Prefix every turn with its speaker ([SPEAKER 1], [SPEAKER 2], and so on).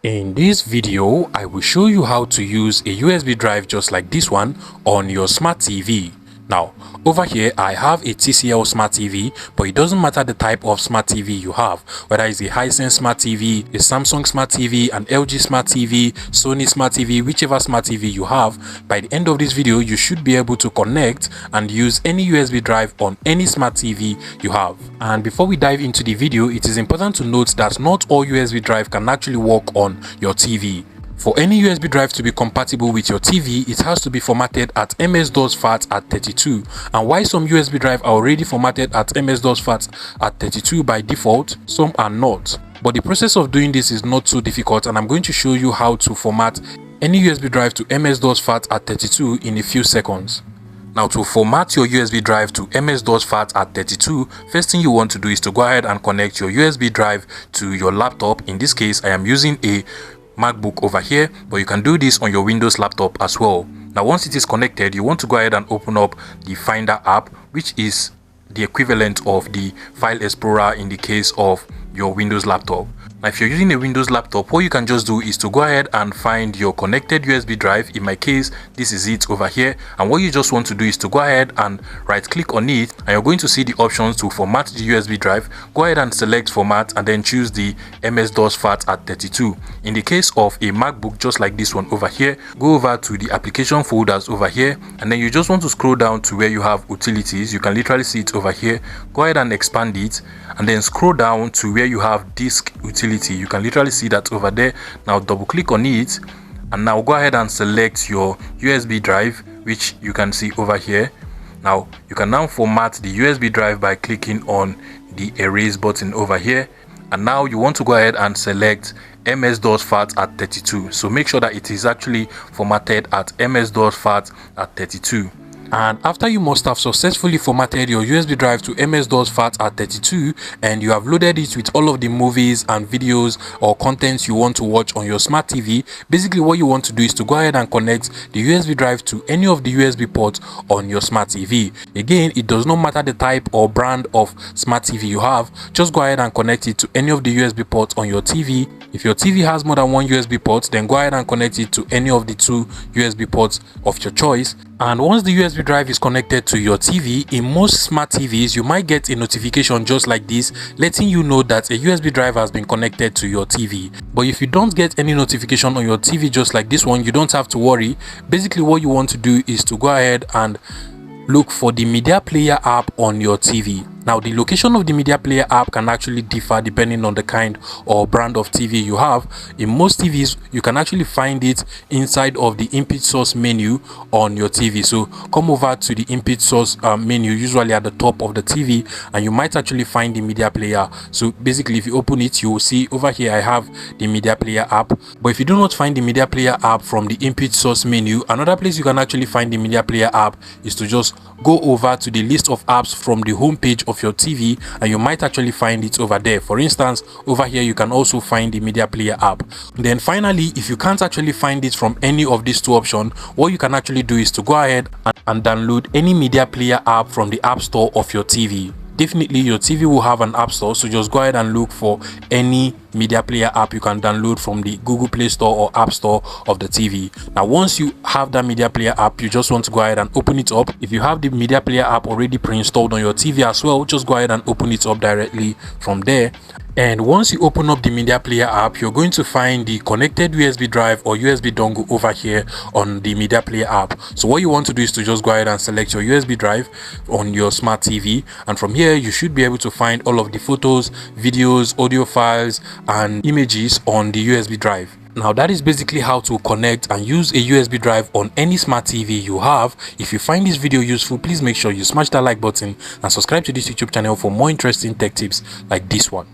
[SPEAKER 1] In this video, I will show you how to use a USB drive just like this one on your Smart TV. Now, over here I have a TCL Smart TV, but it doesn't matter the type of Smart TV you have, whether it's a Hisense Smart TV, a Samsung Smart TV, an LG Smart TV, Sony Smart TV, whichever Smart TV you have. By the end of this video, you should be able to connect and use any USB drive on any Smart TV you have. And before we dive into the video, it is important to note that not all USB drive can actually work on your TV. For any USB drive to be compatible with your TV, it has to be formatted at MS-DOS FAT at 32. And while some USB drives are already formatted at MS-DOS FAT at 32 by default, some are not. But the process of doing this is not so difficult, and I'm going to show you how to format any USB drive to MS-DOS FAT at 32 in a few seconds. Now, to format your USB drive to MS-DOS FAT at 32, first thing you want to do is to go ahead and connect your USB drive to your laptop. In this case, I am using a MacBook over here, but you can do this on your Windows laptop as well. Now, once it is connected, you want to go ahead and open up the Finder app, which is the equivalent of the File Explorer in the case of your Windows laptop. Now, if you're using a Windows laptop, what you can just do is to go ahead and find your connected USB drive. In my case, this is it over here, and what you just want to do is to go ahead and right click on it, and you're going to see the options to format the USB drive. Go ahead and select format and then choose the MS-DOS FAT at 32. In the case of a MacBook just like this one over here, go over to the application folders over here, and then you just want to scroll down to where you have utilities. You can literally see it over here. Go ahead and expand it, and then scroll down to where you have disk utility. You can literally see that over there. Now double click on it, and now go ahead and select your USB drive, which you can see over here. Now you can now format the USB drive by clicking on the erase button over here, and now you want to go ahead and select MS-DOS FAT at 32. So make sure that it is actually formatted at MS-DOS FAT at 32. And after you must have successfully formatted your USB drive to MS-DOS FAT at 32, and you have loaded it with all of the movies and videos or contents you want to watch on your Smart TV, basically what you want to do is to go ahead and connect the USB drive to any of the USB ports on your Smart TV. Again, it does not matter the type or brand of Smart TV you have, just go ahead and connect it to any of the USB ports on your TV. If your TV has more than one USB port, then go ahead and connect it to any of the two USB ports of your choice. And once the USB drive is connected to your TV, in most Smart TVs, you might get a notification just like this, letting you know that a USB drive has been connected to your TV. But if you don't get any notification on your TV just like this one, you don't have to worry. Basically, what you want to do is to go ahead and look for the media player app on your TV. Now, the location of the media player app can actually differ depending on the kind or brand of TV you have. In most TVs, you can actually find it inside of the input source menu on your TV. So come over to the input source menu, usually at the top of the TV, and you might actually find the media player. So basically, if you open it, you will see over here I have the media player app. But if you do not find the media player app from the input source menu, another place you can actually find the media player app is to just go over to the list of apps from the home page of your TV, and you might actually find it over there. For instance, over here you can also find the media player app. Then finally, if you can't actually find it from any of these two options, what you can actually do is to go ahead and download any media player app from the app store of your TV. Definitely your TV will have an app store, so just go ahead and look for any media player app you can download from the Google Play Store or App Store of the TV. Now, once you have that media player app, you just want to go ahead and open it up. If you have the media player app already pre-installed on your TV as well, just go ahead and open it up directly from there. And once you open up the media player app, you're going to find the connected USB drive or USB dongle over here on the media player app. So what you want to do is to just go ahead and select your USB drive on your Smart TV, and from here you should be able to find all of the photos, videos, audio files and images on the USB drive. Now, that is basically how to connect and use a USB drive on any Smart TV you have. If you find this video useful, please make sure you smash that like button and subscribe to this YouTube channel for more interesting tech tips like this one.